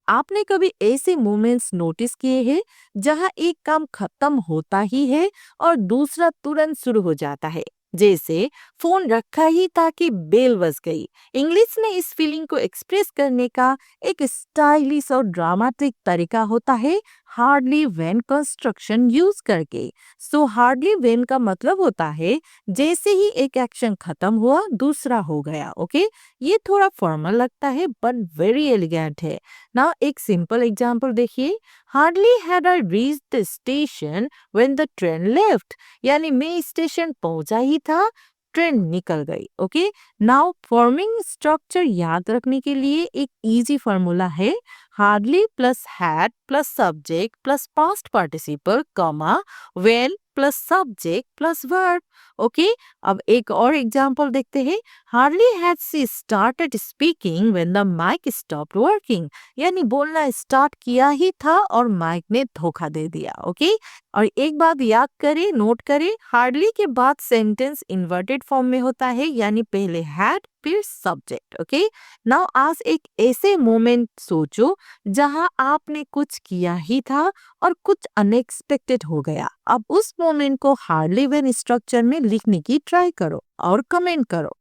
आपने कभी ऐसे मोमेंट्स नोटिस किए हैं जहां एक काम खत्म होता ही है और दूसरा तुरंत शुरू हो जाता है? जैसे फोन रखा ही था कि बेल बज गई। इंग्लिश में इस फीलिंग को एक्सप्रेस करने का एक स्टाइलिश और ड्रामेटिक तरीका होता है हार्डली व्हेन कंस्ट्रक्शन यूज करके। सो हार्डली व्हेन का मतलब होता है जैसे ही एक एक्शन खत्म हुआ दूसरा हो गया। ओके, ये थोड़ा फॉर्मल लगता है बट वेरी एलिगेंट है ना। एक सिंपल एग्जांपल देखिए, hardly had I reach the station when the train left. यानी मैं स्टेशन पहुंचा ही था, ट्रेन निकल गई। ओके, नाउ फॉर्मिंग स्ट्रक्चर याद रखने के लिए एक इजी फॉर्मूला है, hardly plus had plus subject plus past participle comma when plus subject plus verb. Okay, अब एक और एग्जांपल देखते हैं, hardly had she started speaking when the mic stopped working. यानी बोलना स्टार्ट किया ही था और माइक ने धोखा दे दिया। ओके, और एक बात याद करें, नोट करें, हार्डली के बाद सेंटेंस इन्वर्टेड फॉर्म में होता है, यानी पहले हैड फिर सब्जेक्ट। ओके, नाउ आज एक ऐसे मोमेंट सोचो जहां आपने कुछ किया ही था और कुछ अनएक्सपेक्टेड हो गया। अब उस मोमेंट को हार्डली व्हेन स्ट्रक्चर में लिखने की ट्राई करो और कमेंट करो।